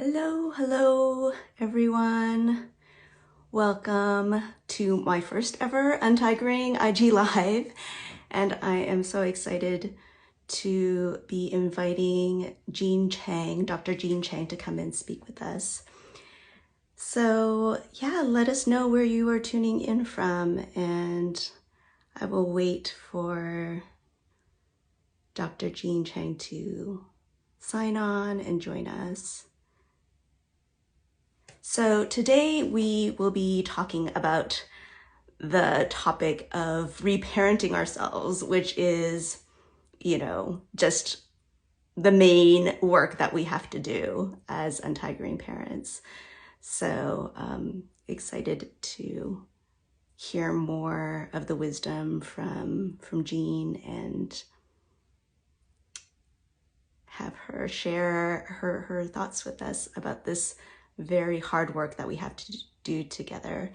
Hello, everyone. Welcome to my first ever Untigering IG Live. And I am so excited to be inviting Dr. Jean Cheng, to come and speak with us. So yeah, let us know where you are tuning in from, and I will wait for Dr. Jean Cheng to sign on and join us. So today we will be talking about the topic of reparenting ourselves, which is, just the main work that we have to do as untigering parents. So excited to hear more of the wisdom from Jean and have her share her thoughts with us about this very hard work that we have to do together.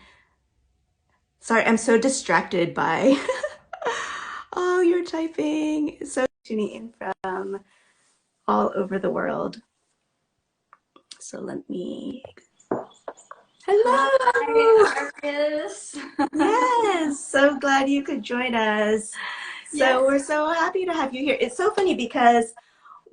Sorry, I'm so distracted by oh, you're typing. So tuning in from all over the world. So let me. Hello. Hi, Argus. Yes, so glad you could join us. So Yes. we're so happy to have you here. It's so funny because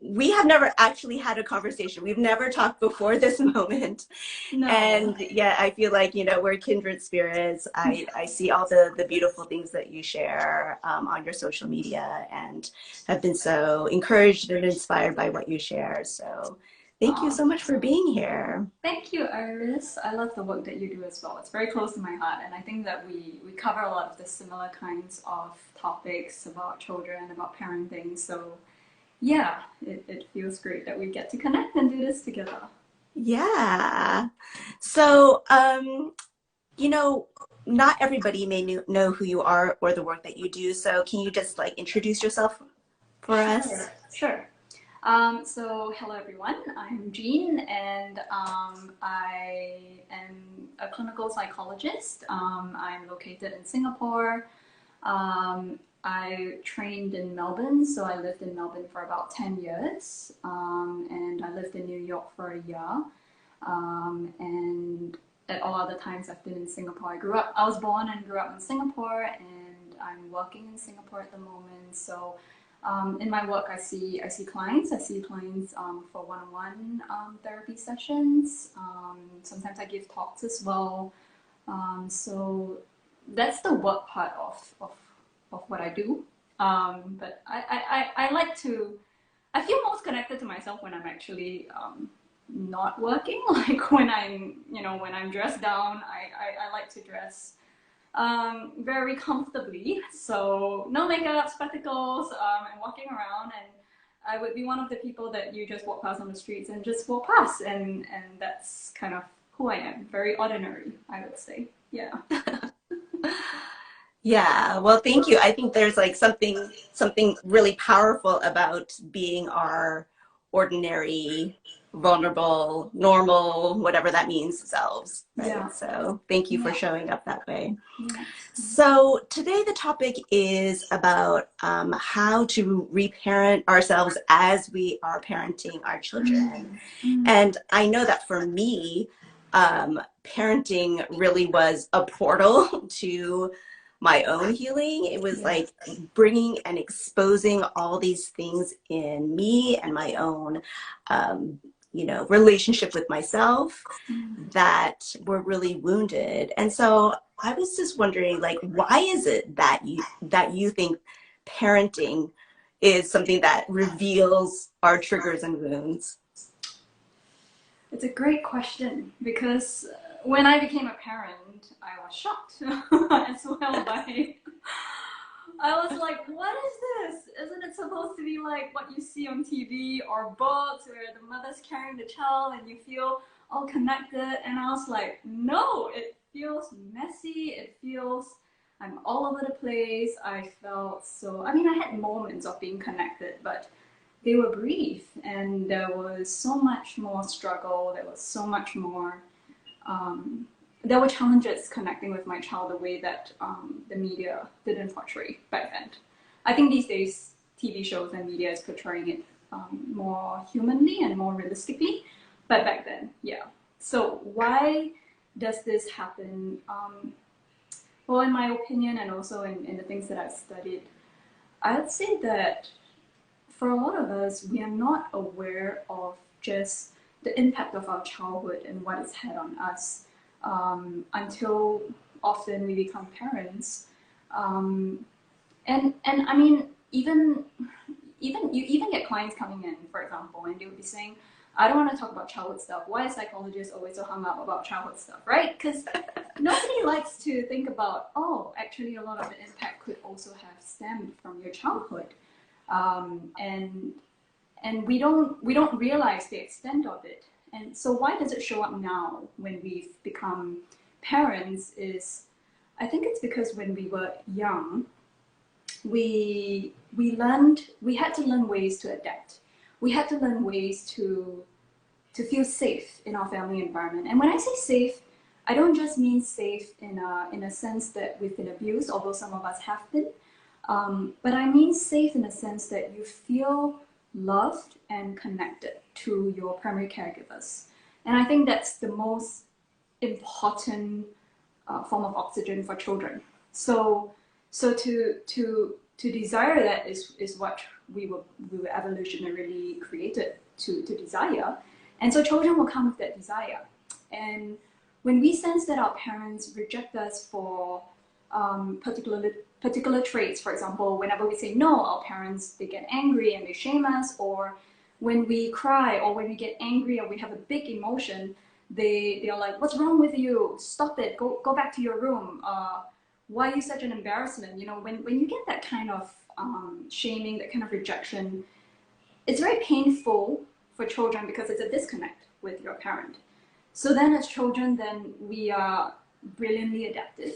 we have never actually had a conversation. We've never talked before this moment. No. And yeah, I feel like, we're kindred spirits. I see all the beautiful things that you share on your social media, and have been so encouraged and inspired by what you share. So thank you so much for being here. Thank you, Iris. I love the work that you do as well. It's very close to my heart, and I think that we cover a lot of the similar kinds of topics about children, about parenting. So yeah, it feels great that we get to connect and do this together. Yeah. So, not everybody may know who you are or the work that you do. So can you just introduce yourself for us? Sure. So hello everyone, I'm Jean, and I am a clinical psychologist. I'm located in Singapore. I trained in Melbourne, so I lived in Melbourne for about 10 years, and I lived in New York for a year. And at all other times I've been in Singapore. I was born and grew up in Singapore, and I'm working in Singapore at the moment. So in my work, I see clients. I see clients for one-on-one therapy sessions. Sometimes I give talks as well. So that's the work part of what I do. But I like to. I feel most connected to myself when I'm actually not working. Like when I'm dressed down. I like to dress very comfortably. So no makeup, spectacles, and walking around. And I would be one of the people that you just walk past on the streets and just walk past. And that's kind of who I am. Very ordinary, I would say. Yeah. Yeah, well, thank you. I think there's something really powerful about being our ordinary, vulnerable, normal, whatever that means, selves, right? Yeah. So thank you for showing up that way. Yeah. So today the topic is about how to reparent ourselves as we are parenting our children. And I know that for me, parenting really was a portal to my own healing. It was like bringing and exposing all these things in me and my own, relationship with myself that were really wounded. And so I was just wondering, why is it that you think parenting is something that reveals our triggers and wounds? It's a great question, because when I became a parent, I was shocked as well by. I was like, what is this? Isn't it supposed to be like what you see on TV or books where the mother's carrying the child and you feel all connected? And I was like, no, it feels messy. It feels I'm all over the place. I felt so, I had moments of being connected, but they were brief, and there was so much more struggle. There was so much more. There were challenges connecting with my child the way that the media didn't portray back then. I think these days TV shows and media is portraying it more humanly and more realistically. But back then, yeah. So why does this happen? Well, in my opinion, and also in the things that I've studied, I'd say that for a lot of us, we are not aware of just the impact of our childhood and what it's had on us until often we become parents. Um, and I mean, even you even get clients coming in, for example, and they would be saying, I don't want to talk about childhood stuff. Why are psychologists always so hung up about childhood stuff, right? Because nobody likes to think about, oh, actually, a lot of the impact could also have stemmed from your childhood, and we don't realize the extent of it. And so, why does it show up now when we've become parents? Is I think it's because when we were young, we had to learn ways to adapt. We had to learn ways to feel safe in our family environment. And when I say safe, I don't just mean safe in a sense that we've been abused, although some of us have been, but I mean safe in a sense that you feel loved and connected to your primary caregivers. And I think that's the most important form of oxygen for children. So, so to desire that is what we were evolutionarily created to desire, and so children will come with that desire. And when we sense that our parents reject us for particular traits, for example, whenever we say no, our parents they get angry and they shame us, or when we cry or when we get angry or we have a big emotion, they are like, what's wrong with you? Stop it. Go back to your room. Why are you such an embarrassment? You know, when you get that kind of shaming, that kind of rejection, it's very painful for children because it's a disconnect with your parent. So then as children, then we are brilliantly adaptive,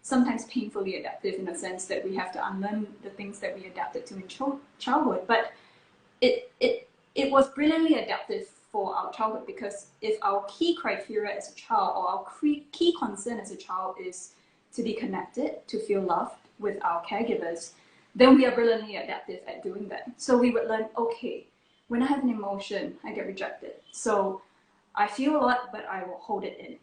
sometimes painfully adaptive in the sense that we have to unlearn the things that we adapted to in childhood. But it was brilliantly adaptive for our childhood, because if our key criteria as a child, or our key concern as a child, is to be connected, to feel loved with our caregivers, then we are brilliantly adaptive at doing that. So we would learn, okay, when I have an emotion, I get rejected. So I feel a lot, but I will hold it in.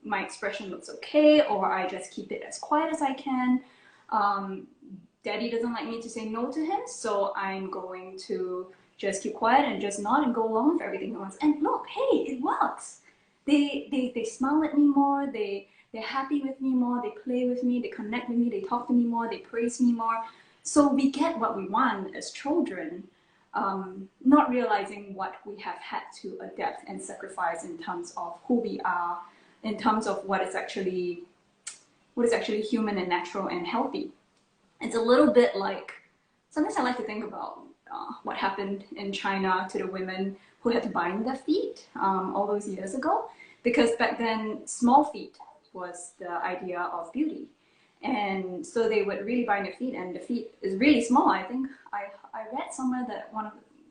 My expression looks okay, or I just keep it as quiet as I can. Daddy doesn't like me to say no to him, so I'm going to just keep quiet and just nod and go along with everything he wants. And look, hey, it works. They smile at me more, they're happy with me more, they play with me, they connect with me, they talk to me more, they praise me more. So we get what we want as children, not realizing what we have had to adapt and sacrifice in terms of who we are, in terms of what is actually human and natural and healthy. It's a little bit like, sometimes I like to think about what happened in China to the women who had to bind their feet all those years ago, because back then small feet was the idea of beauty. And so they would really bind their feet, and the feet is really small. I think I read somewhere that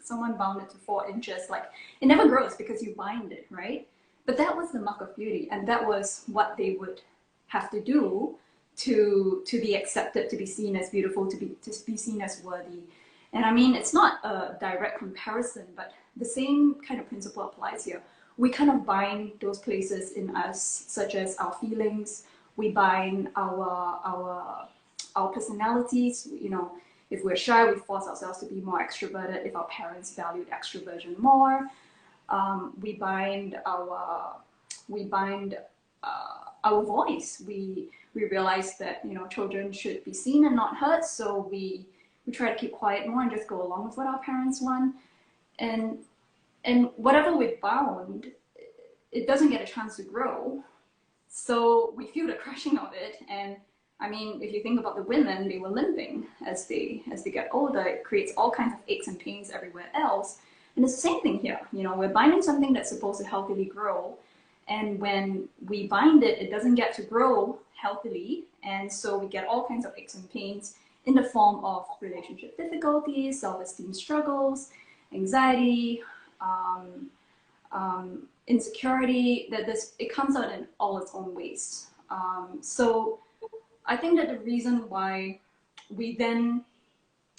someone bound it to 4 inches. Like, it never grows because you bind it, right? But that was the mark of beauty, and that was what they would have to do to be accepted, to be seen as beautiful, to be seen as worthy. And I mean, it's not a direct comparison, but the same kind of principle applies here. We kind of bind those places in us, such as our feelings. We bind our personalities. You know, if we're shy, we force ourselves to be more extroverted. If our parents valued extroversion more, we bind our voice. We realize that, you know, children should be seen and not heard, so we try to keep quiet more and just go along with what our parents want. And whatever we bound, it doesn't get a chance to grow. So we feel the crushing of it. And I mean, if you think about the women, they were limping as they get older. It creates all kinds of aches and pains everywhere else. And it's the same thing here. You know, we're binding something that's supposed to healthily grow. And when we bind it, it doesn't get to grow healthily. And so we get all kinds of aches and pains in the form of relationship difficulties, self-esteem struggles, anxiety, insecurity. It comes out in all its own ways. So I think that the reason why we then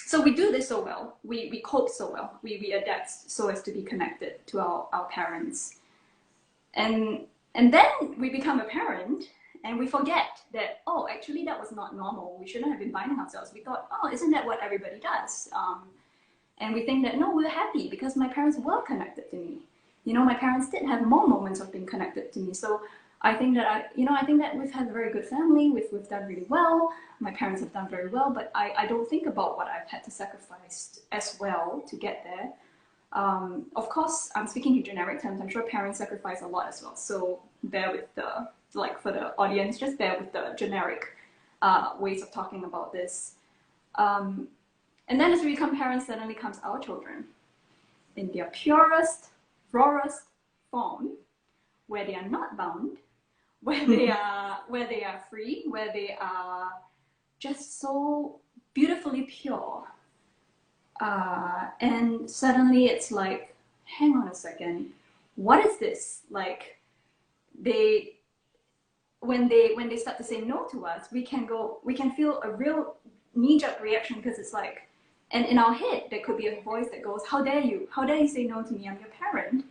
So we do this so well. We cope so well. We adapt so as to be connected to our parents. And then we become a parent and we forget that, oh, actually that was not normal. We shouldn't have been binding ourselves. We thought, oh, isn't that what everybody does? And we think that, no, we're happy because my parents were connected to me. You know, my parents did have more moments of being connected to me. So I think that I think that we've had a very good family. We've done really well. My parents have done very well, but I don't think about what I've had to sacrifice as well to get there. Of course, I'm speaking in generic terms. I'm sure parents sacrifice a lot as well. So bear with the, like for the audience, just bear with the generic ways of talking about this. And then as we become parents, suddenly comes our children in their purest, rawest form, where they are not bound, where they are free, where they are just so beautifully pure. And suddenly it's like, hang on a second, what is this? Like when they start to say no to us, we can feel a real knee-jerk reaction, because it's like, and in our head there could be a voice that goes, how dare you say no to me, I'm your parent,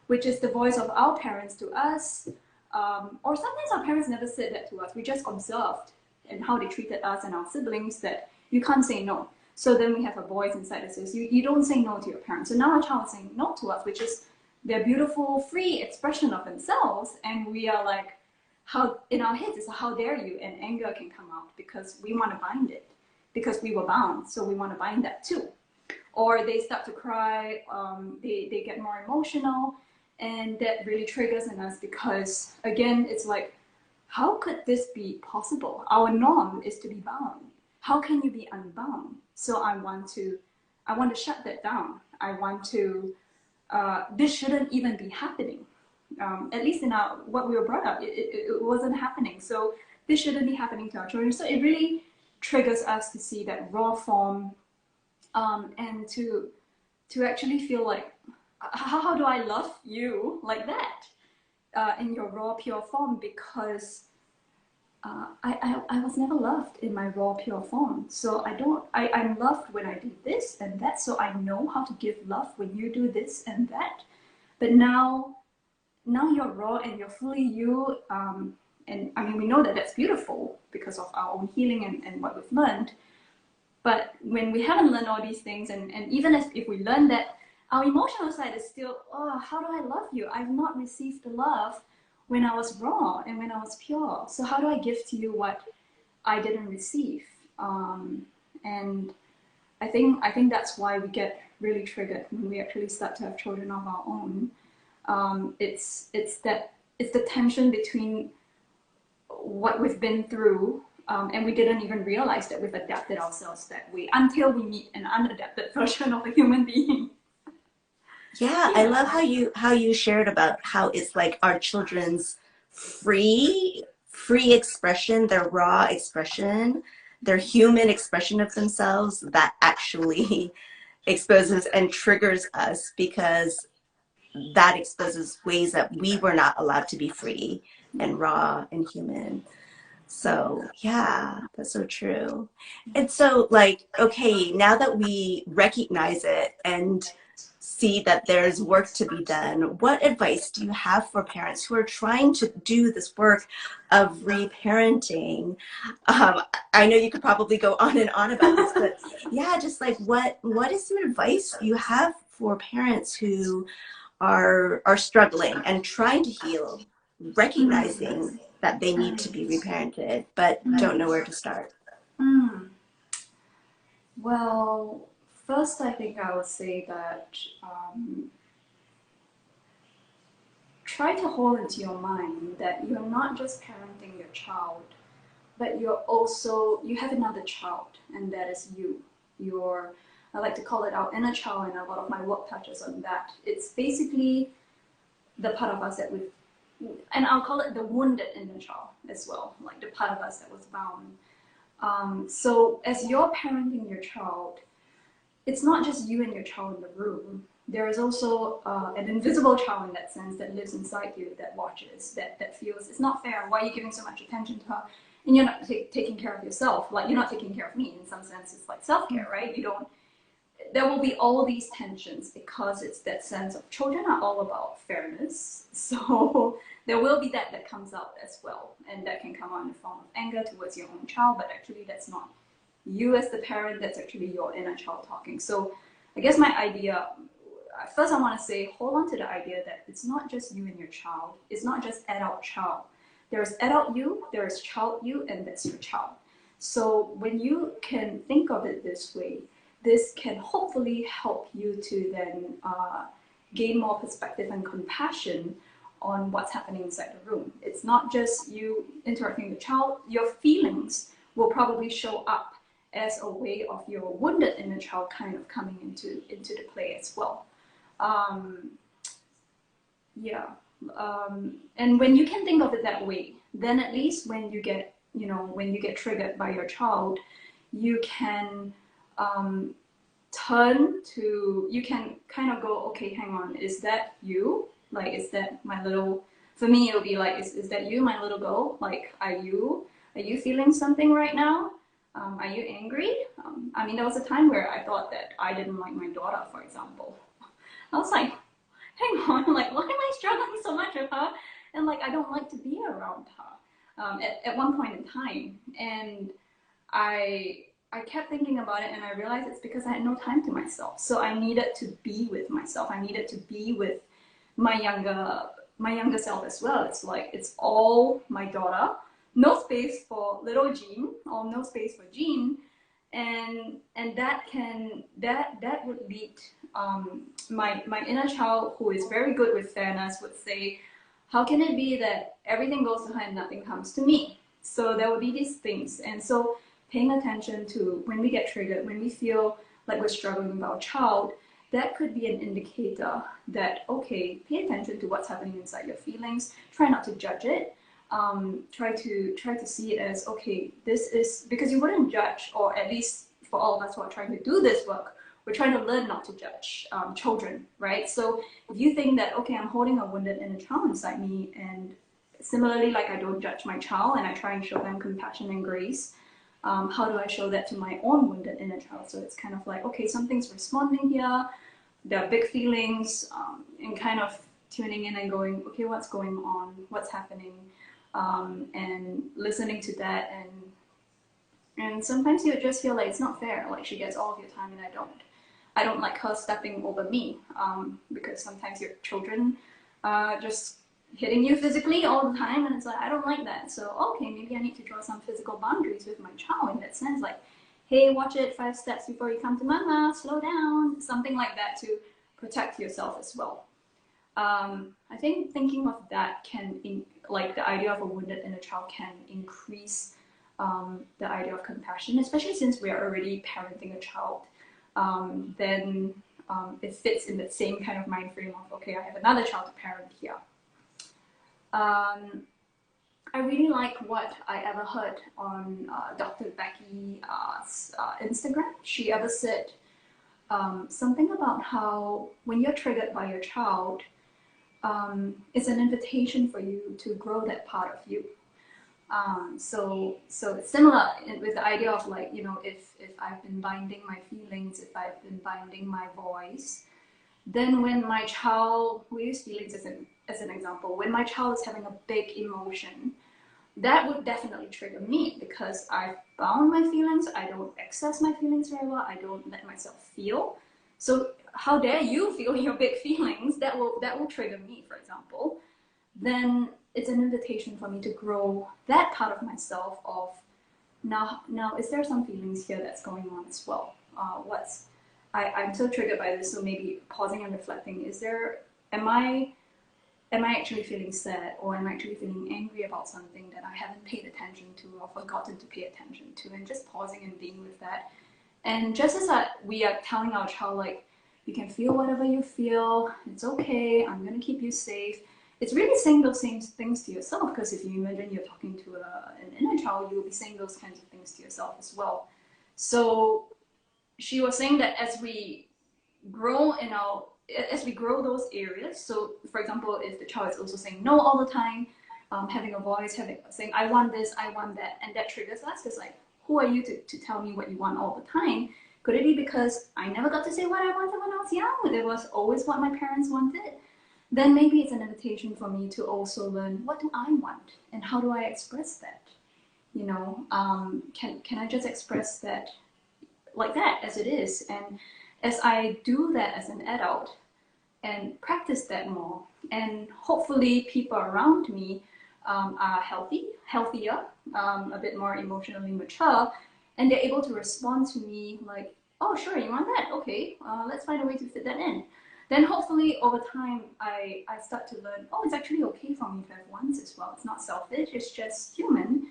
which is the voice of our parents to us. Or sometimes our parents never said that to us, we just observed and how they treated us and our siblings, that you can't say no. So then we have a voice inside that says, you don't say no to your parents. So now our child is saying no to us, which is their beautiful, free expression of themselves. And we are like, how, in our heads, it's how dare you? And anger can come out because we want to bind it, because we were bound. So we want to bind that too. Or they start to cry, they get more emotional. And that really triggers in us, because again, it's like, how could this be possible? Our norm is to be bound. How can you be unbound? So I want to shut that down. I want to, this shouldn't even be happening. At least in what we were brought up, it wasn't happening. So this shouldn't be happening to our children. So it really triggers us to see that raw form, and to actually feel like, how do I love you like that, in your raw, pure form? Because I was never loved in my raw, pure form. So I'm loved when I do this and that. So I know how to give love when you do this and that. But now you're raw and you're fully you. And I mean, we know that that's beautiful because of our own healing and what we've learned. But when we haven't learned all these things, and even if we learn that, our emotional side is still, oh, how do I love you? I've not received the love when I was raw and when I was pure. So how do I give to you what I didn't receive? And I think that's why we get really triggered when we actually start to have children of our own. It's the tension between what we've been through, and we didn't even realize that we've adapted ourselves that way until we meet an unadapted version of a human being. Yeah, I love how you shared about how it's like our children's free expression, their raw expression, their human expression of themselves that actually exposes and triggers us, because that exposes ways that we were not allowed to be free and raw and human. So yeah, that's so true. And so, like, okay, now that we recognize it and see that there's work to be done, what advice do you have for parents who are trying to do this work of reparenting? I know you could probably go on and on about this, but yeah, just like what is some advice you have for parents who are struggling and trying to heal, recognizing that they need to be reparented, but don't know where to start? Well, first, I think I would say that try to hold into your mind that you're not just parenting your child, but you have another child, and that is you. I like to call it our inner child, and a lot of my work touches on that. It's basically the part of us that and I'll call it the wounded inner child as well, like the part of us that was bound. So as you're parenting your child, it's not just you and your child in the room. There is also an invisible child in that sense that lives inside you, that watches, that feels it's not fair. Why are you giving so much attention to her? and you're not taking care of yourself. Like you're not taking care of me in some sense. It's like self-care, right? You don't. There will be all these tensions because it's that sense of children are all about fairness. So there will be that comes out as well, and that can come out in the form of anger towards your own child, but actually that's not you as the parent. That's actually your inner child talking. So I guess my idea, first I want to say, hold on to the idea that it's not just you and your child. It's not just adult child. There's adult you, there's child you, and that's your child. So when you can think of it this way, this can hopefully help you to then gain more perspective and compassion on what's happening inside the room. It's not just you interacting with the child. Your feelings will probably show up as a way of your wounded inner child kind of coming into the play as well. Yeah. And when you can think of it that way, then at least when you get, when you get triggered by your child, you can you can kind of go, okay, hang on, is that you? Like, is that my little, for me, it'll be like, is that you, my little girl? Like, are you feeling something right now? Are you angry? I mean, there was a time where I thought that I didn't like my daughter, for example. I was like, hang on, like, why am I struggling so much with her? And like, I don't like to be around her at one point in time. And I kept thinking about it, and I realized it's because I had no time to myself. So I needed to be with myself. I needed to be with my younger self as well. It's like, it's all my daughter, no space for little Jean, or no space for Jean. And that would lead my inner child, who is very good with fairness, would say, how can it be that everything goes to her and nothing comes to me? So there will be these things. And so paying attention to when we get triggered, when we feel like we're struggling with our child, that could be an indicator that, okay, pay attention to what's happening inside your feelings. Try not to judge it. Try to see it as, okay, this is, because you wouldn't judge, or at least for all of us who are trying to do this work, we're trying to learn not to judge children, right? So if you think that, okay, I'm holding a wounded inner child inside me, and similarly, like, I don't judge my child and I try and show them compassion and grace, how do I show that to my own wounded inner child? So it's kind of like, okay, something's responding here, there are big feelings, and kind of tuning in and going, okay, what's going on, what's happening, and listening to that. And sometimes you just feel like it's not fair, like she gets all of your time and I don't like her stepping over me, because sometimes your children just hitting you physically all the time, and it's like, I don't like that. So okay, maybe I need to draw some physical boundaries with my child in that sense, like, hey, watch it 5 steps before you come to mama, slow down, something like that, to protect yourself as well. I think thinking of that can, like, the idea of a wounded inner child can increase the idea of compassion, especially since we are already parenting a child. Then it fits in the same kind of mind frame of, okay, I have another child to parent here. I really like what I ever heard on Dr. Becky's Instagram. She ever said something about how when you're triggered by your child, it's an invitation for you to grow that part of you. So it's similar with the idea of, like, if I've been binding my feelings, if I've been binding my voice, then when my child, we use feelings as an example, when my child is having a big emotion, that would definitely trigger me, because I've bound my feelings, I don't access my feelings very well, I don't let myself feel. So how dare you feel your big feelings? That will trigger me, for example. Then it's an invitation for me to grow that part of myself of, now is there some feelings here that's going on as well? I'm so triggered by this, so maybe pausing and reflecting, am I actually feeling sad, or am I actually feeling angry about something that I haven't paid attention to or forgotten to pay attention to, and just pausing and being with that. And just as we are telling our child, like, you can feel whatever you feel, it's okay, I'm gonna keep you safe. It's really saying those same things to yourself, because if you imagine you're talking to an inner child, you will be saying those kinds of things to yourself as well. So she was saying that as we grow those areas, so for example, if the child is also saying no all the time, having a voice, saying, I want this, I want that, and that triggers us. Because like, who are you to tell me what you want all the time? Could it be because I never got to say what I wanted when I was young? It was always what my parents wanted. Then maybe it's an invitation for me to also learn, what do I want and how do I express that? Can I just express that like that as it is? And as I do that as an adult and practice that more, and hopefully people around me are healthier, a bit more emotionally mature, and they're able to respond to me like, oh, sure, you want that? Okay, let's find a way to fit that in. Then hopefully over time, I start to learn, oh, it's actually okay for me to have wants as well. It's not selfish, it's just human.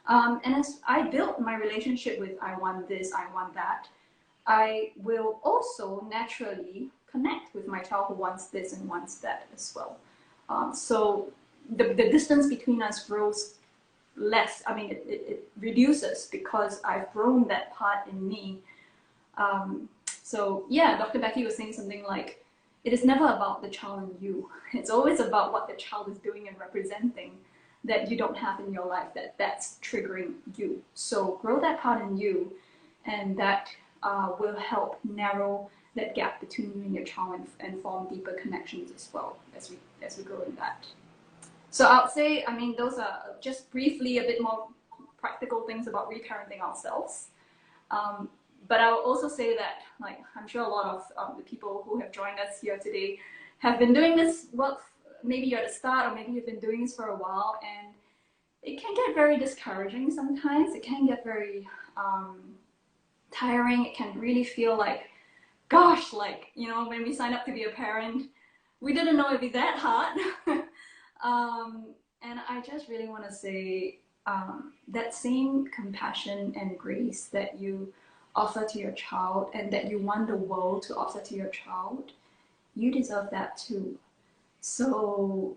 And as I build my relationship with I want this, I want that, I will also naturally connect with my child who wants this and wants that as well. So the distance between us grows less. I mean, it reduces because I've grown that part in me. So yeah, Dr. Becky was saying something like, it is never about the child and you. It's always about what the child is doing and representing that you don't have in your life, that's triggering you. So grow that part in you, and that will help narrow that gap between you and your child and form deeper connections as well as we grow in that. So I would say, I mean, those are just briefly a bit more practical things about reparenting ourselves. But I will also say that, like, I'm sure a lot of the people who have joined us here today have been doing this work. Maybe you're at the start, or maybe you've been doing this for a while, and it can get very discouraging sometimes. It can get very tiring. It can really feel like, gosh, like, when we signed up to be a parent, we didn't know it'd be that hard. And I just really want to say that same compassion and grace that you offer to your child and that you want the world to offer to your child, you deserve that too. So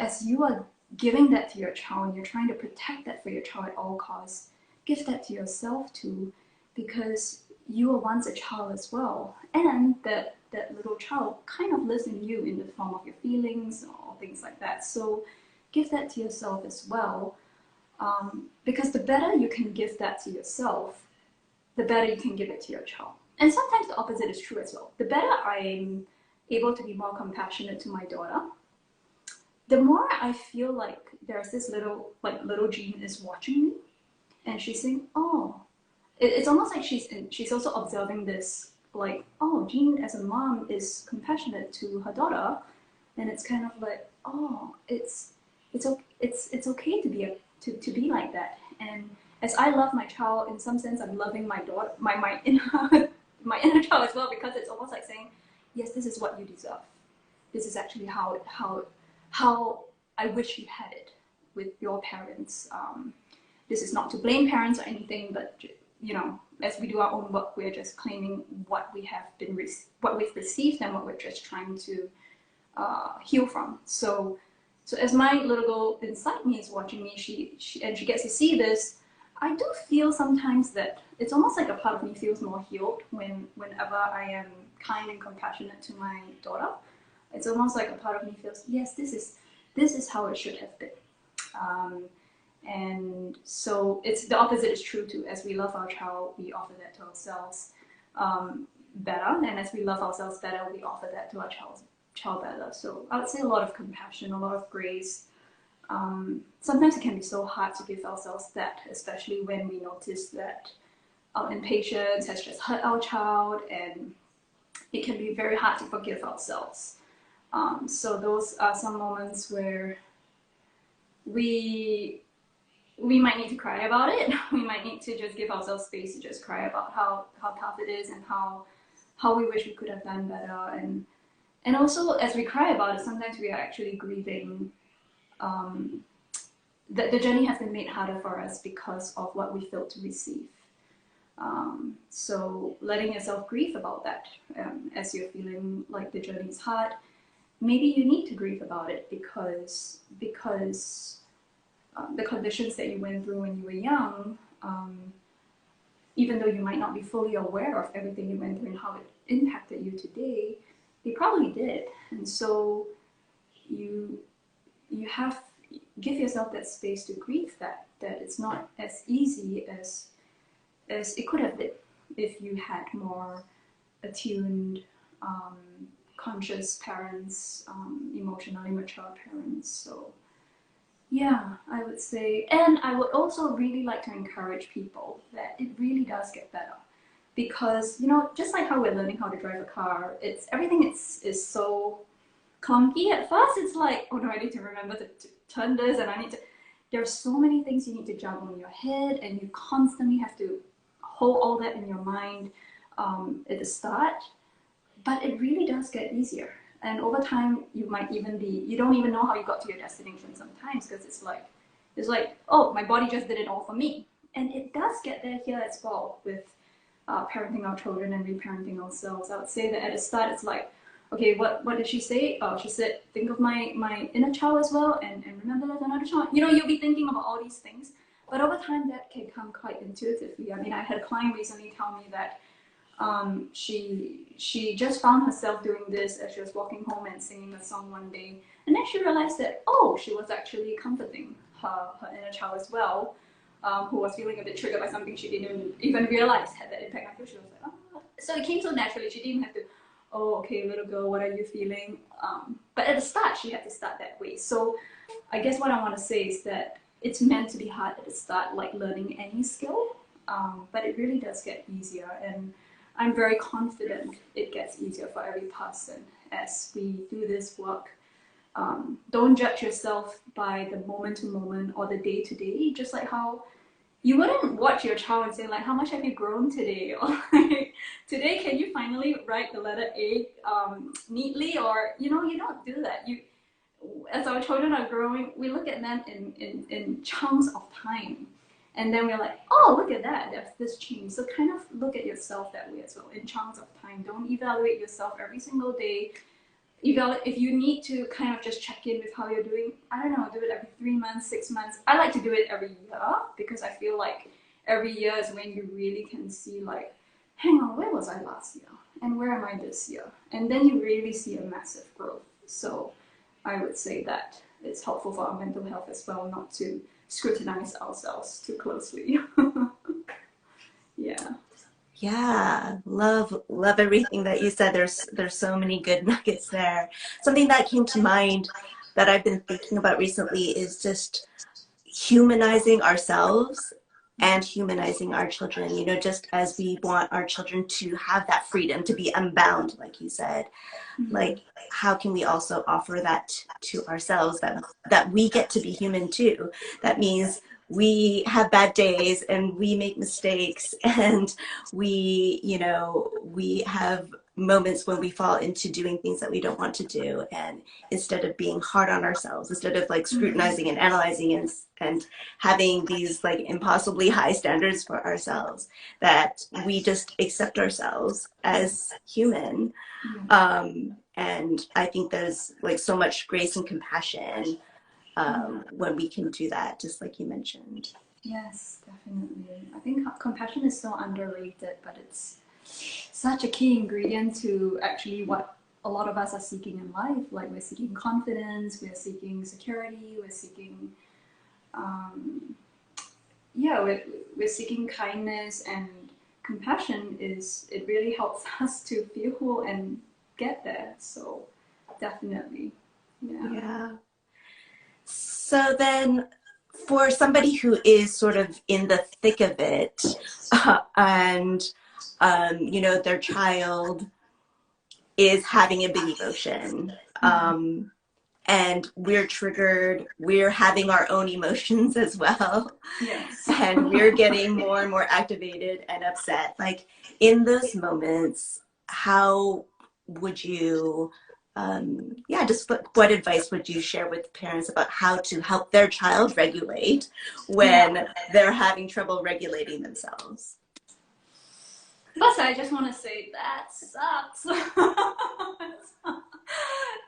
as you are giving that to your child, and you're trying to protect that for your child at all costs, give that to yourself too, because you were once a child as well, and that little child kind of lives in you in the form of your feelings or things like that. So give that to yourself as well, because the better you can give that to yourself, the better you can give it to your child. And sometimes the opposite is true as well. The better I'm able to be more compassionate to my daughter, the more I feel like there's this little Jean is watching me, and she's saying, oh, it's almost like she's also observing this, like, oh, Jean as a mom is compassionate to her daughter, and it's kind of like, oh, it's okay to be like that. And as I love my child, in some sense, I'm loving my daughter, my inner child as well, because it's almost like saying, yes, this is what you deserve. This is actually how I wish you had it with your parents. This is not to blame parents or anything, but as we do our own work, we're just claiming what we've received and what we're just trying to heal from. So as my little girl inside me is watching me, she gets to see this. I do feel sometimes that it's almost like a part of me feels more healed whenever I am kind and compassionate to my daughter. It's almost like a part of me feels, yes, this is how it should have been. And so it's the opposite is true too. As we love our child, we offer that to ourselves better, and as we love ourselves better, we offer that to our child better. So I would say a lot of compassion, a lot of grace. Sometimes it can be so hard to give ourselves that, especially when we notice that our impatience has just hurt our child, and it can be very hard to forgive ourselves. So those are some moments where we might need to cry about it. We might need to just give ourselves space to just cry about how tough it is and how we wish we could have done better. And also, as we cry about it, sometimes we are actually grieving that the journey has been made harder for us because of what we failed to receive. So letting yourself grieve about that as you're feeling like the journey is hard. Maybe you need to grieve about it because the conditions that you went through when you were young, even though you might not be fully aware of everything you went through and how it impacted you today, they probably did. And so you you have give yourself that space to grieve that it's not as easy as it could have been if you had more attuned, um, conscious parents, emotionally mature parents. So yeah, I would say, and I would also really like to encourage people that it really does get better. Because, just like how we're learning how to drive a car, it's everything is so clunky at first. It's like, oh no, I need to remember to turn this, and I need to. There are so many things you need to juggle in your head, and you constantly have to hold all that in your mind at the start. But it really does get easier. And over time, you don't even know how you got to your destination sometimes because it's like, oh, my body just did it all for me. And it does get there here as well with parenting our children and reparenting ourselves. I would say that at the start, it's like, okay, what did she say? Oh, she said, think of my inner child as well, and remember there's another child. You'll be thinking about all these things. But over time, that can come quite intuitively. I mean, I had a client recently tell me that she just found herself doing this as she was walking home and singing a song one day, and then she realized that she was actually comforting her inner child as well, who was feeling a bit triggered by something she didn't even realize had that impact until she was like, oh. So it came so naturally. She didn't have to, oh, okay, little girl, what are you feeling? But at the start, she had to start that way. So I guess what I want to say is that it's meant to be hard at the start, like learning any skill, but it really does get easier. And I'm very confident it gets easier for every person as we do this work. Don't judge yourself by the moment to moment or the day to day, just like how you wouldn't watch your child and say like, how much have you grown today? Or like, today, can you finally write the letter A neatly? Or, you don't do that. As our children are growing, we look at them in chunks of time. And then we're like, oh, look at that, there's this change. So kind of look at yourself that way as well, in chunks of time. Don't evaluate yourself every single day. If you need to kind of just check in with how you're doing, I don't know, do it every 3 months, 6 months. I like to do it every year because I feel like every year is when you really can see like, hang on, where was I last year? And where am I this year? And then you really see a massive growth. So I would say that it's helpful for our mental health as well, not to scrutinize ourselves too closely. Yeah. Yeah, love everything that you said. There's so many good nuggets there. Something that came to mind that I've been thinking about recently is just humanizing ourselves and humanizing our children, just as we want our children to have that freedom to be unbound, like you said. Like, how can we also offer that to ourselves, that we get to be human too? That means we have bad days and we make mistakes, and we have moments when we fall into doing things that we don't want to do. And instead of being hard on ourselves, instead of like scrutinizing and analyzing and having these like impossibly high standards for ourselves, that we just accept ourselves as human. And I think there's like so much grace and compassion when we can do that, just like you mentioned. Yes, definitely. I think compassion is so underrated, but it's such a key ingredient to actually what a lot of us are seeking in life. Like we're seeking confidence, we're seeking security, we're seeking, yeah, we're seeking kindness, and compassion it really helps us to feel whole and get there. So definitely, yeah. Yeah. So then, for somebody who is sort of in the thick of it, and their child is having a big emotion, and we're triggered, we're having our own emotions as well, Yes. and we're getting more and more activated and upset. Like, in those moments, how would you just what advice would you share with parents about how to help their child regulate when they're having trouble regulating themselves? Plus, I just want to say that sucks.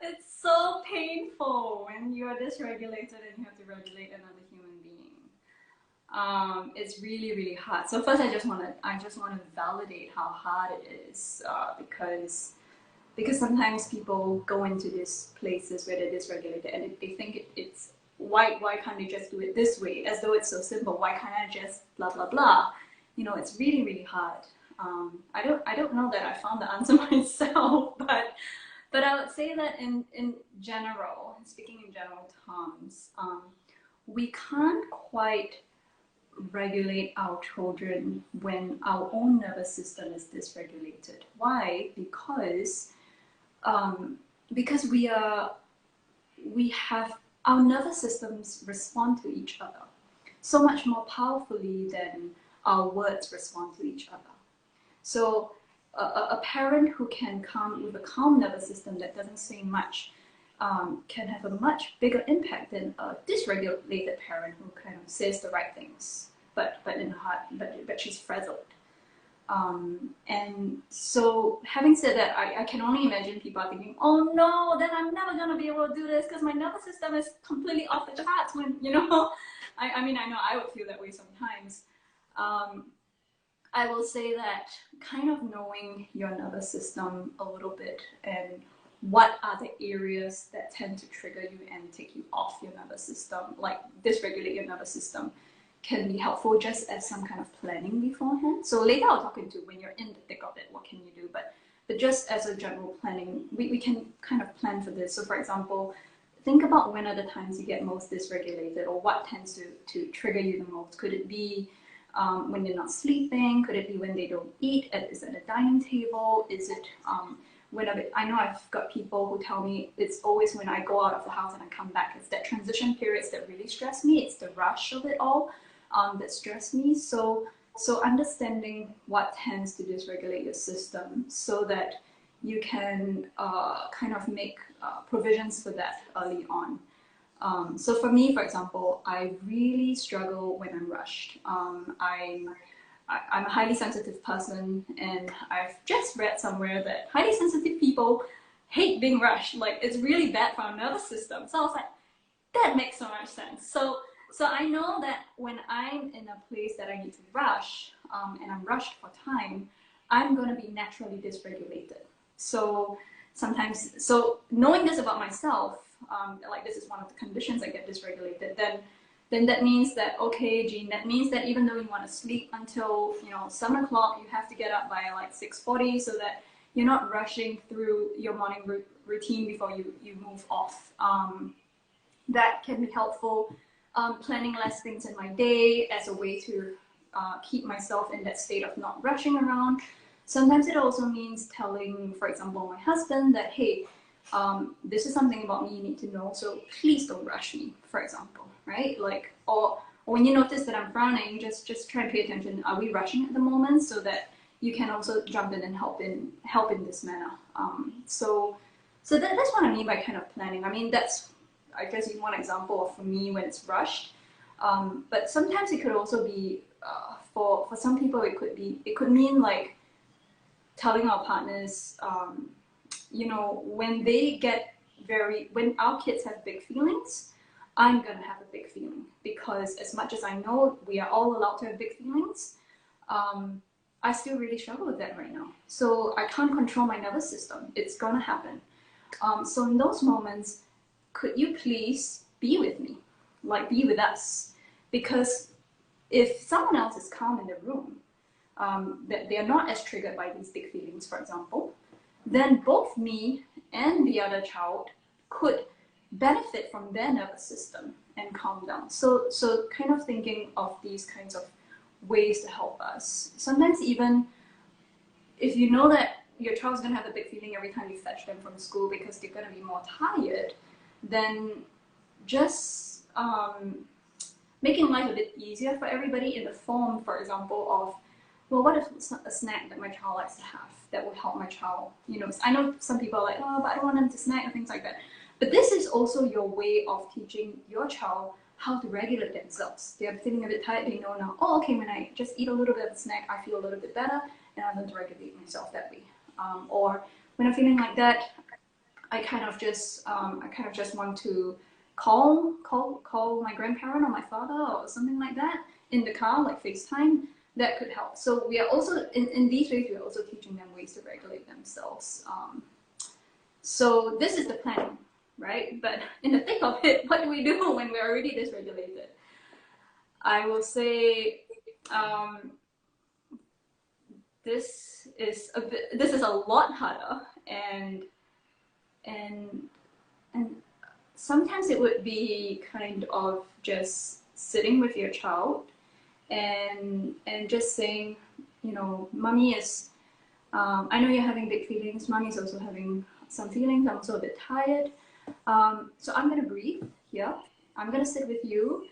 It's so painful when you're dysregulated and you have to regulate another human being. It's really, really hard. So first, I just want to validate how hard it is because because sometimes people go into these places where they're dysregulated and they think it's why can't they just do it this way, as though it's so simple. Why can't I just blah blah blah? You know, it's really really hard. I don't know that I found the answer myself, but I would say that in general, speaking in general terms, we can't quite regulate our children when our own nervous system is dysregulated. Why? Because we have our nervous systems respond to each other so much more powerfully than our words respond to each other. So a parent who can come with a calm nervous system that doesn't say much can have a much bigger impact than a dysregulated parent who kind of says the right things, but in her heart, but she's frazzled. And so, having said that, I can only imagine people are thinking, "Oh no, then I'm never gonna be able to do this because my nervous system is completely off the charts." When you know, I mean, I know I would feel that way sometimes. I will say that kind of knowing your nervous system a little bit and what are the areas that tend to trigger you and take you off your nervous system, like dysregulate your nervous system, can be helpful just as some kind of planning beforehand. So later I'll talk into when you're in the thick of it, what can you do? But just as a general planning, we can kind of plan for this. So for example, think about when are the times you get most dysregulated, or what tends to trigger you the most. Could it be when they're not sleeping? Could it be when they don't eat? Is it at a dining table? Is it I know I've got people who tell me it's always when I go out of the house and I come back. It's that transition periods that really stress me. It's the rush of it all that stress me. So understanding what tends to dysregulate your system so that you can kind of make provisions for that early on. So for me, for example, I really struggle when I'm rushed. I'm a highly sensitive person, and I've just read somewhere that highly sensitive people hate being rushed. Like, it's really bad for our nervous system. So I was like, that makes so much sense. So I know that when I'm in a place that I need to rush, and I'm rushed for time, I'm going to be naturally dysregulated. So sometimes, so knowing this about myself, like this is one of the conditions I get dysregulated, then that means that, okay, Jean, that means that even though you want to sleep until 7 o'clock, you have to get up by like 6:40 so that you're not rushing through your morning routine before you move off. That can be helpful. Planning less things in my day as a way to keep myself in that state of not rushing around. Sometimes it also means telling, for example, my husband that, hey, this is something about me you need to know, so please don't rush me, for example, right? Like, or when you notice that I'm frowning, just try and pay attention. Are we rushing at the moment, so that you can also jump in and help in this manner. So that's what I mean by kind of planning. I mean, that's, I guess, one example of for me when it's rushed. But sometimes it could also be for some people it could mean like telling our partners, when our kids have big feelings, I'm gonna have a big feeling, because as much as I know we are all allowed to have big feelings, I still really struggle with that right now. So I can't control my nervous system. It's gonna happen. So in those moments, could you please be with me? Like, be with us. Because if someone else is calm in the room, that they are not as triggered by these big feelings, for example, then both me and the other child could benefit from their nervous system and calm down. So kind of thinking of these kinds of ways to help us. Sometimes even if you know that your child's gonna have a big feeling every time you fetch them from school because they're gonna be more tired, then just making life a bit easier for everybody in the form, for example, of, well, what if a snack that my child likes to have that will help my child? I know some people are like, oh, but I don't want them to snack and things like that. But this is also your way of teaching your child how to regulate themselves. They're feeling a bit tired, they know now, oh, okay, when I just eat a little bit of a snack, I feel a little bit better, and I learn to regulate myself that way. Or when I'm feeling like that, I kind of just want to call my grandparent or my father or something like that in the car, like FaceTime. That could help. So we are also in these ways, we are also teaching them ways to regulate themselves. So this is the plan, right? But in the thick of it, what do we do when we're already dysregulated? I will say um, this is a lot harder, and and sometimes it would be kind of just sitting with your child and just saying, you know, mommy is. I know you're having big feelings. Mommy's also having some feelings. I'm also a bit tired. So I'm gonna breathe here. I'm gonna sit with you.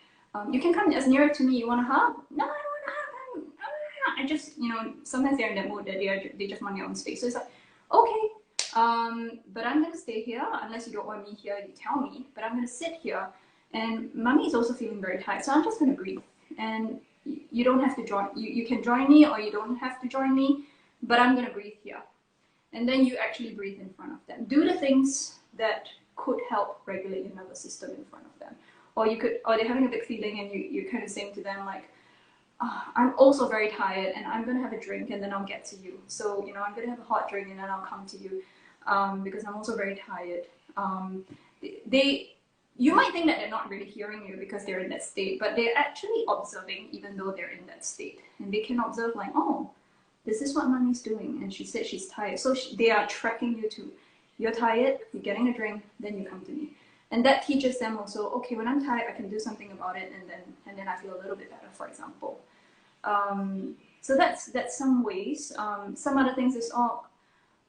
You can come as near to me. You wanna hug? No, I don't wanna hug. I just, you know, sometimes they're in that mood that they just want their own space. So it's like, okay, but I'm gonna stay here unless you don't want me here. You tell me. But I'm gonna sit here, and mommy is also feeling very tired. So I'm just gonna breathe, and you don't have to join. You can join me, or you don't have to join me. But I'm gonna breathe here, and then you actually breathe in front of them. Do the things that could help regulate your nervous system in front of them. Or you could, or they're having a big feeling and you're kind of saying to them like, oh, I'm also very tired and I'm gonna have a drink and then I'll get to you. So, you know, I'm gonna have a hot drink and then I'll come to you because I'm also very tired. You might think that they're not really hearing you because they're in that state, but they're actually observing even though they're in that state. And they can observe like, oh, this is what mommy's doing. And she said she's tired. So they are tracking you to, you're tired, you're getting a drink, then you come to me. And that teaches them also, okay, when I'm tired, I can do something about it, and then I feel a little bit better, for example. So that's some ways. Some other things is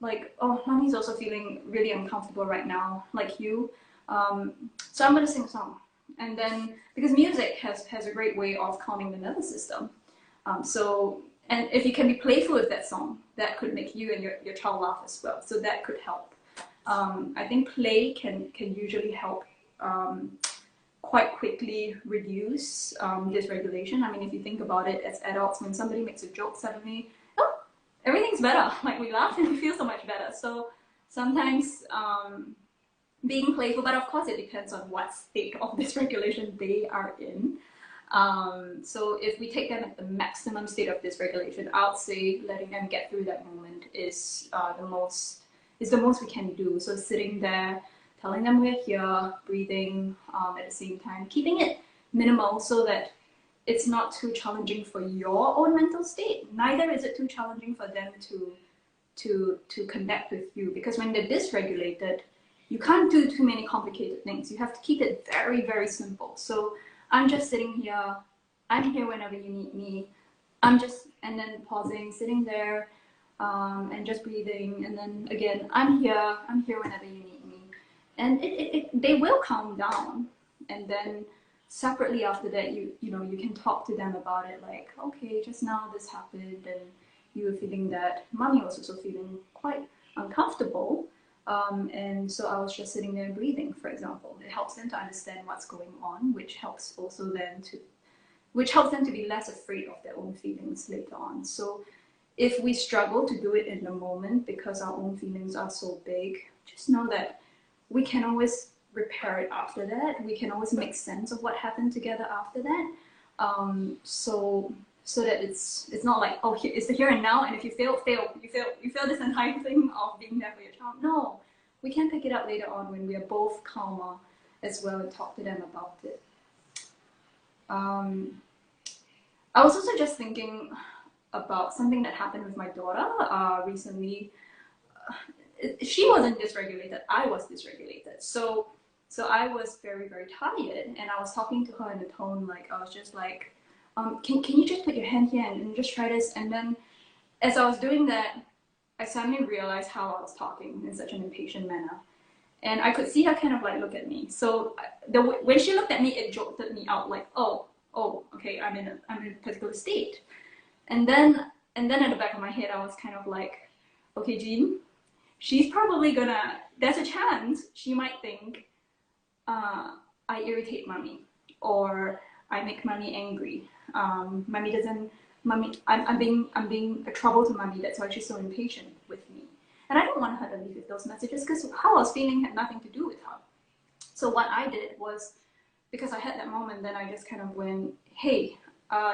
like, oh, mommy's also feeling really uncomfortable right now, like you. So I'm gonna sing a song, and then because music has a great way of calming the nervous system. And if you can be playful with that song, that could make you and your child laugh as well. So that could help. I think play can usually help quite quickly reduce dysregulation. I mean, if you think about it as adults, when somebody makes a joke, suddenly, oh, everything's better. Like we laugh and we feel so much better. So sometimes being playful, but of course it depends on what state of dysregulation they are in. So if we take them at the maximum state of dysregulation, I would say letting them get through that moment is the most we can do. So sitting there, telling them we're here, breathing at the same time, keeping it minimal so that it's not too challenging for your own mental state. Neither is it too challenging for them to connect with you, because when they're dysregulated, you can't do too many complicated things. You have to keep it very, very simple. So I'm just sitting here. I'm here whenever you need me. And then pausing, sitting there, and just breathing. And then again, I'm here whenever you need me. And they will calm down. And then separately after that, you can talk to them about it. Like, okay, just now this happened, and you were feeling that. Mommy was also feeling quite uncomfortable. And so I was just sitting there breathing, for example. It helps them to understand what's going on, which helps them to be less afraid of their own feelings later on. So if we struggle to do it in the moment because our own feelings are so big, just know that we can always repair it after that. We can always make sense of what happened together after that. So that it's not like, oh, it's the here and now, and if you fail this entire thing of being there for your child. No, we can pick it up later on when we are both calmer as well and talk to them about it. I was also just thinking about something that happened with my daughter recently. She wasn't dysregulated, I was dysregulated. So I was very, very tired, and I was talking to her in a tone like, I was just like, can you just put your hand here and just try this? And then as I was doing that, I suddenly realized how I was talking in such an impatient manner. And I could see her kind of like look at me. So when she looked at me, it jolted me out like, oh, okay, I'm in a particular state. And then at the back of my head, I was kind of like, okay, Jean, she's probably there's a chance she might think I irritate mommy, or I make mommy angry. I'm being a trouble to mommy. That's why she's so impatient with me. And I don't want her to leave with those messages, because how I was feeling had nothing to do with her. So what I did was, because I had that moment, then I just kind of went, hey,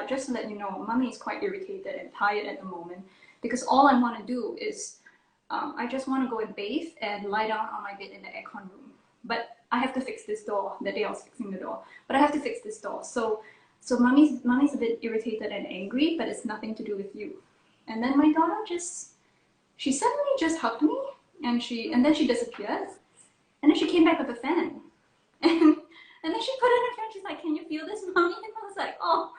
just to let you know, mommy is quite irritated and tired at the moment, because all I want to do is I just want to go and bathe and lie down on my bed in the aircon room. But I have to fix this door. That day I was fixing the door. But I have to fix this door. So mommy's a bit irritated and angry, but it's nothing to do with you. And then my daughter she suddenly just hugged me, and then she disappeared. And then she came back with a fan. And then she put in her fan. She's like, "Can you feel this, mommy?" And I was like, "Oh,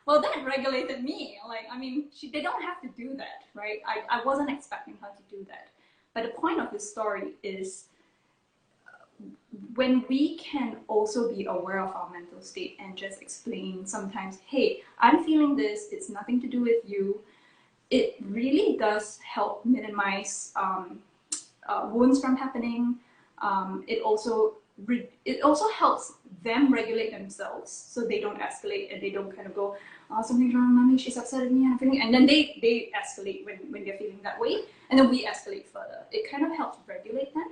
well, that regulated me." Like, I mean, they don't have to do that, right? I wasn't expecting her to do that. But the point of this story is when we can also be aware of our mental state and just explain sometimes, "Hey, I'm feeling this. It's nothing to do with you." It really does help minimize wounds from happening. It also helps them regulate themselves so they don't escalate and they don't kind of go, "Oh, something's wrong with mommy, she's upset at me, I'm feeling," and then they escalate when they're feeling that way, and then we escalate further. It kind of helps regulate them.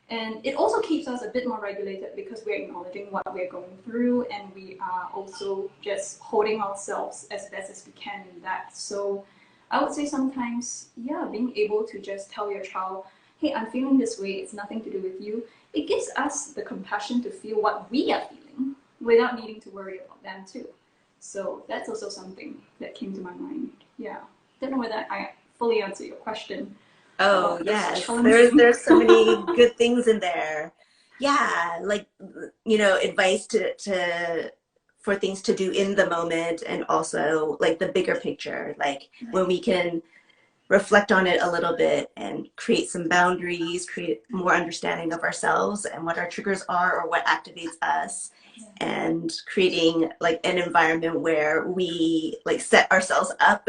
And it also keeps us a bit more regulated because we're acknowledging what we're going through, and we are also just holding ourselves as best as we can in that. So I would say sometimes, yeah, being able to just tell your child, "Hey, I'm feeling this way, it's nothing to do with you," it gives us the compassion to feel what we are feeling without needing to worry about them too. So that's also something that came to my mind. Yeah. Don't know whether I fully answered your question. Oh, That's yes. challenging. There's so many good things in there. Yeah, like, advice to for things to do in the moment, and also like the bigger picture, like when we can reflect on it a little bit and create some boundaries, create more understanding of ourselves and what our triggers are or what activates us, and creating like an environment where we like set ourselves up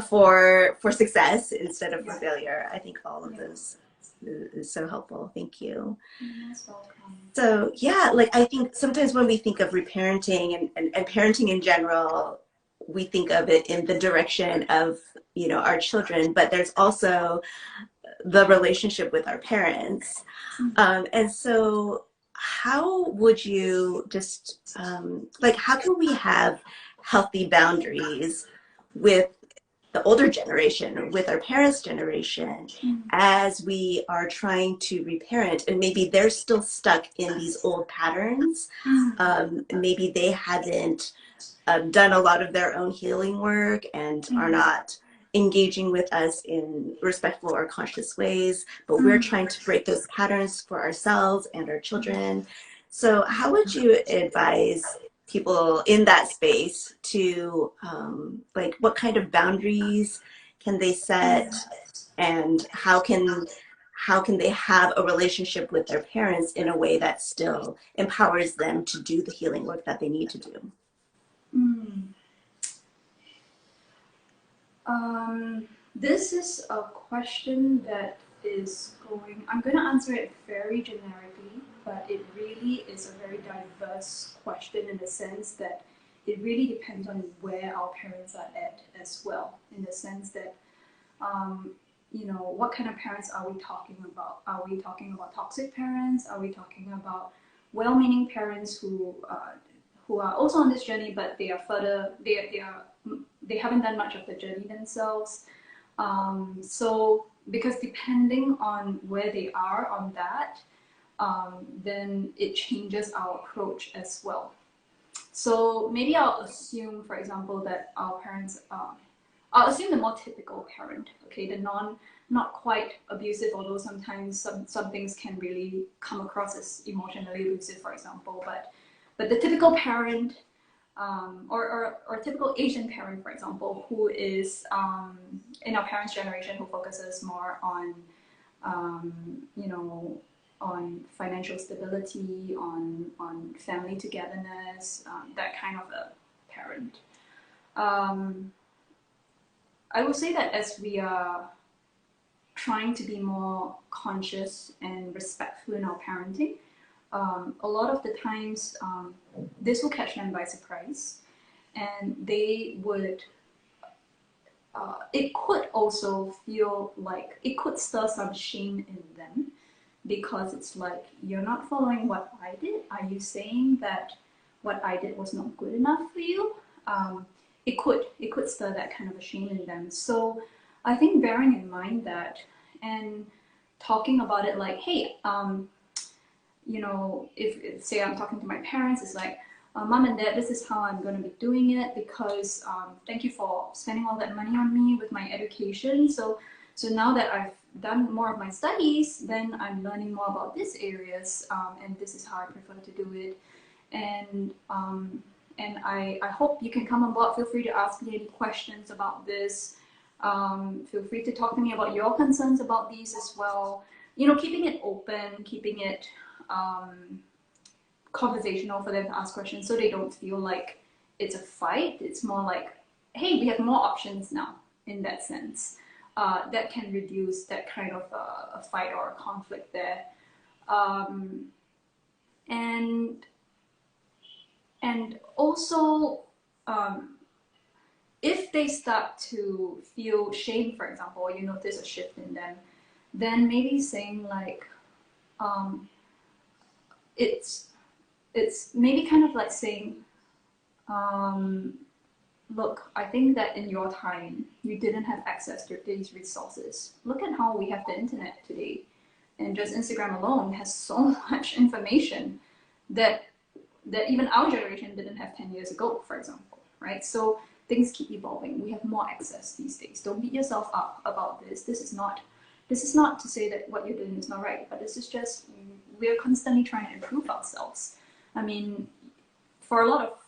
for success instead of for failure. I think all of this is so helpful. Thank you. You're most welcome. So yeah, like I think sometimes when we think of reparenting and parenting in general, we think of it in the direction of, our children, but there's also the relationship with our parents. And so how would you just, like, how can we have healthy boundaries with the older generation, with our parents' generation, as we are trying to reparent, and maybe they're still stuck in these old patterns. Maybe they haven't done a lot of their own healing work and are not engaging with us in respectful or conscious ways, but we're trying to break those patterns for ourselves and our children. So how would you advise people in that space to like what kind of boundaries can they set, and how can they have a relationship with their parents in a way that still empowers them to do the healing work that they need to do? This is a question that I'm going to answer it very generically, but it really is a very diverse question in the sense that it really depends on where our parents are at as well, in the sense that, what kind of parents are we talking about? Are we talking about toxic parents? Are we talking about well-meaning parents who are also on this journey, but they are further, they haven't done much of the journey themselves. So because depending on where they are on that, then it changes our approach as well. So maybe I'll assume, for example, that our parents, I'll assume the more typical parent, okay, the not quite abusive, although sometimes some things can really come across as emotionally abusive, for example, but the typical parent, or typical Asian parent, for example, who is in our parents' generation, who focuses more on, on financial stability, on family togetherness, that kind of a parent. I would say that as we are trying to be more conscious and respectful in our parenting, a lot of the times this will catch them by surprise, and they would it could also feel like it could stir some shame in them, because it's like, "You're not following what I did. Are you saying that what I did was not good enough for you?" It could stir that kind of a shame in them. So I think bearing in mind that and talking about it like, hey, if say I'm talking to my parents, it's like, mom and dad, this is how I'm going to be doing it because thank you for spending all that money on me with my education. So now that I've done more of my studies, then I'm learning more about these areas, and this is how I prefer to do it. And I hope you can come on board. Feel free to ask me any questions about this. Feel free to talk to me about your concerns about these as well. Keeping it open, keeping it conversational for them to ask questions so they don't feel like it's a fight. It's more like, hey, we have more options now in that sense. That can reduce that kind of a fight or a conflict there. And also, if they start to feel shame, for example, or you notice a shift in them, then maybe saying like, it's maybe kind of like saying, look, I think that in your time, you didn't have access to these resources. Look at how we have the internet today. And just Instagram alone has so much information that even our generation didn't have 10 years ago, for example, right? So things keep evolving. We have more access these days. Don't beat yourself up about this. This is not to say that what you're doing is not right, but this is just, we're constantly trying to improve ourselves. I mean, for a lot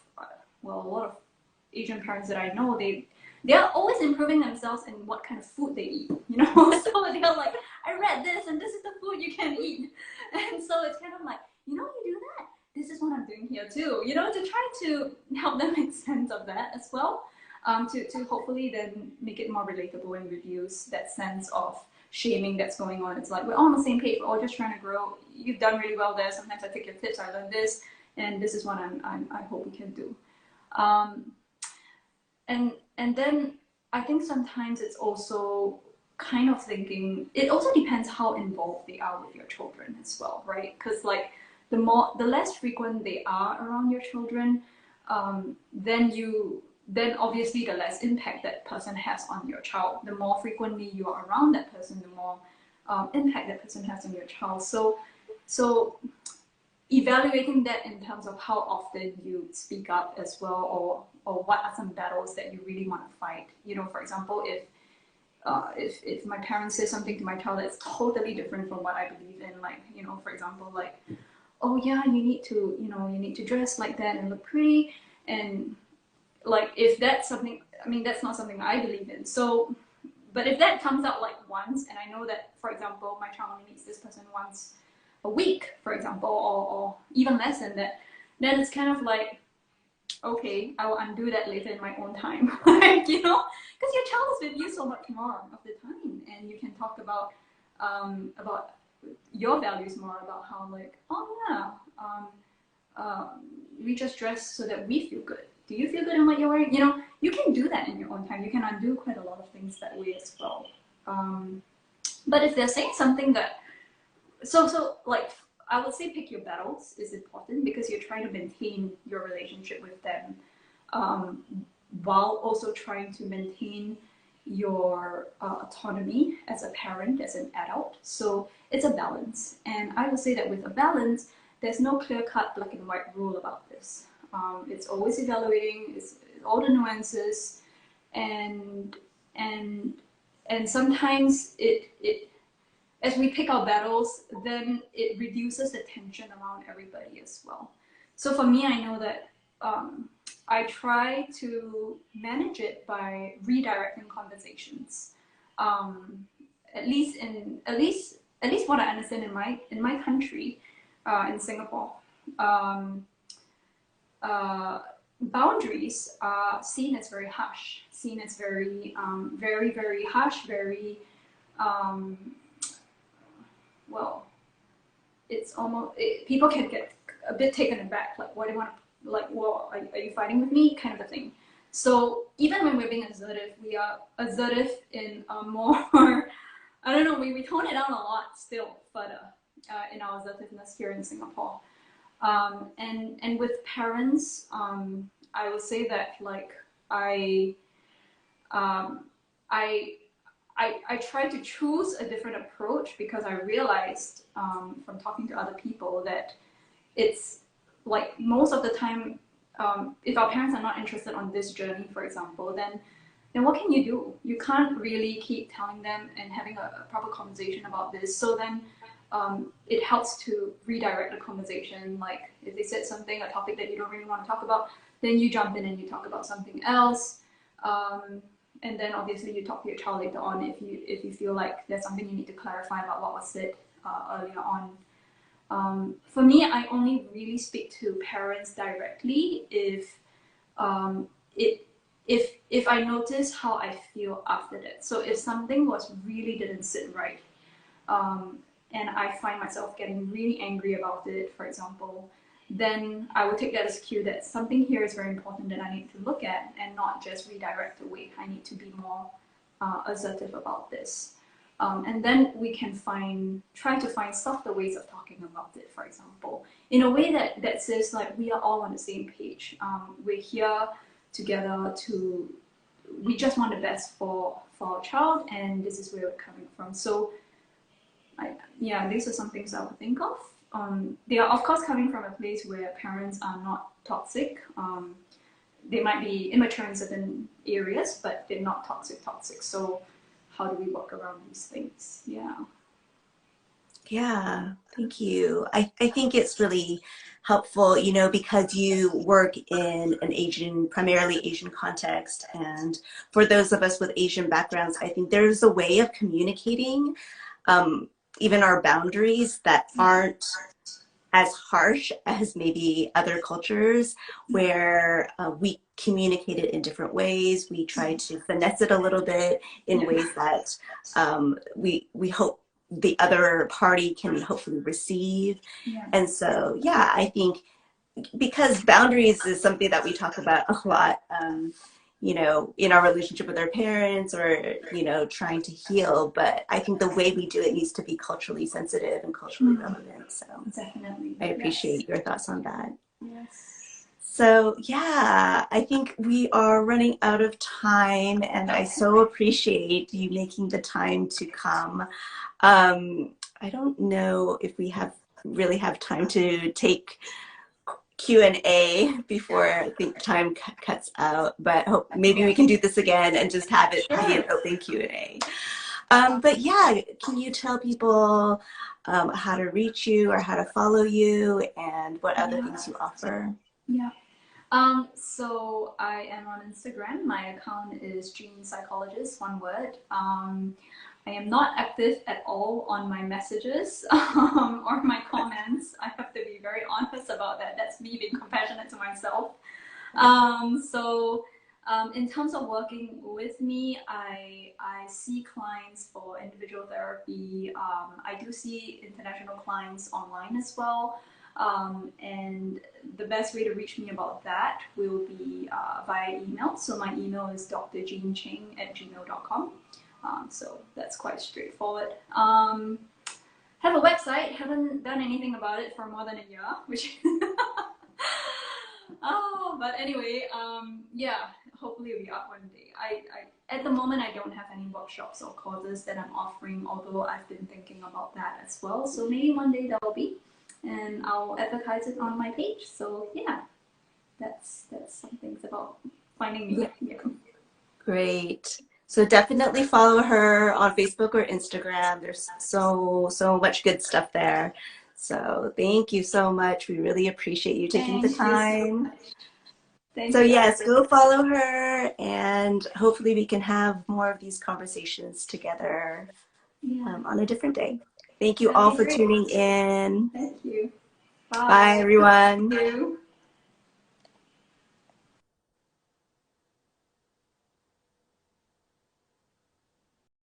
of Asian parents that I know, they're always improving themselves in what kind of food they eat, so they're like, I read this and this is the food you can eat. And so it's kind of like, you do that, this is what I'm doing here too, to try to help them make sense of that as well, to hopefully then make it more relatable and reduce that sense of shaming that's going on. It's like, we're all on the same page, we're all just trying to grow. You've done really well there. Sometimes I take your tips, I learned this, and this is what I hope we can do. And then I think sometimes it's also kind of thinking, it also depends how involved they are with your children as well, right? Because like the less frequent they are around your children, then obviously the less impact that person has on your child. The more frequently you are around that person, the more impact that person has on your child. So evaluating that in terms of how often you speak up as well, or what are some battles that you really want to fight. For example, if my parents say something to my child that's totally different from what I believe in, like, for example, like, oh yeah, you need to dress like that and look pretty, and like, if that's something, I mean, that's not something I believe in. So, but if that comes out like once, and I know that, for example, my child only meets this person once a week, for example, or even less than that, then it's kind of like, okay, I will undo that later in my own time, like, because your child is with you so much more of the time, and you can talk about your values more, about how like, oh yeah, we just dress so that we feel good. Do you feel good in what you're wearing? You can do that in your own time. You can undo quite a lot of things that way as well. But if they're saying something that, so like, I would say pick your battles is important, because you're trying to maintain your relationship with them, while also trying to maintain your autonomy as a parent, as an adult. So it's a balance. And I would say that with a balance, there's no clear-cut black and white rule about this. It's always evaluating, it's all the nuances, and sometimes it as we pick our battles, then it reduces the tension around everybody as well. So for me, I know that I try to manage it by redirecting conversations. At least what I understand in my country, in Singapore, boundaries are seen as very harsh, seen as very very harsh, very well, it's almost, people can get a bit taken aback, like, what do you want to, like, well, are you fighting with me, kind of a thing. So even when we're being assertive, we are assertive in a more I don't know, we tone it down a lot still further in our assertiveness here in Singapore. And with parents, I would say that, like, I I tried to choose a different approach because I realized from talking to other people that it's like most of the time, if our parents are not interested on this journey, for example, then what can you do? You can't really keep telling them and having a proper conversation about this. So then it helps to redirect the conversation. Like if they said something, a topic that you don't really want to talk about, then you jump in and you talk about something else. And then obviously you talk to your child later on if you feel like there's something you need to clarify about what was said earlier on. For me, I only really speak to parents directly um, it if I notice how I feel after that. So if something was really didn't sit right, um, and I find myself getting really angry about it, for example, then I will take that as a cue that something here is very important that I need to look at and not just redirect away. I need to be more assertive about this. And then we can try to find softer ways of talking about it, for example, in a way that says like we are all on the same page. We're here together we just want the best for our child, and this is where we're coming from. So yeah, these are some things I would think of. They are of course coming from a place where parents are not toxic. They might be immature in certain areas, but they're not toxic. So how do we work around these things? Yeah. Yeah, thank you. I think it's really helpful, you know, because you work in an primarily Asian context. And for those of us with Asian backgrounds, I think there's a way of communicating um, even our boundaries that aren't as harsh as maybe other cultures where we communicate it in different ways. We try to finesse it a little bit in Yeah. ways that we hope the other party can hopefully receive. Yeah. And so, yeah, I think because boundaries is something that we talk about a lot, you know, in our relationship with our parents or, you know, trying to heal. But I think the way we do it needs to be culturally sensitive and culturally relevant. So Definitely. I Yes. appreciate your thoughts on that. Yes. So yeah, I think we are running out of time, and I Okay. so appreciate you making the time to come. I don't know if we really have time to take Q&A before I think time cuts out, but maybe we Yeah. can do this again and just have it be an Sure. open Q&A. But yeah, can you tell people how to reach you or how to follow you and what other Yeah. things you offer? Yeah. So I am on Instagram. My account is Gene Psychologist, one word. I am not active at all on my messages or my comments. I have to be very honest about that. That's me being compassionate to myself. In terms of working with me, I see clients for individual therapy. I do see international clients online as well. And the best way to reach me about that will be via email. So my email is drjeancheng@gmail.com. So that's quite straightforward. Have a website. Haven't done anything about it for more than a year, which oh, but anyway, yeah, hopefully it'll be up one day. At the moment, I don't have any workshops or courses that I'm offering, although I've been thinking about that as well. So maybe one day there will be, and I'll advertise it on my page. So yeah, that's some things about finding me. Yeah, Yeah. great. So definitely follow her on Facebook or Instagram. There's so much good stuff there. So thank you so much. We really appreciate you taking the Thank you so time. much. Thank So you, yes, Ashley. go follow her, and hopefully we can have more of these conversations together Yeah, on a different day. Thank you that'd all be for great. tuning in. Thank you. Bye, Bye. Thank everyone. you.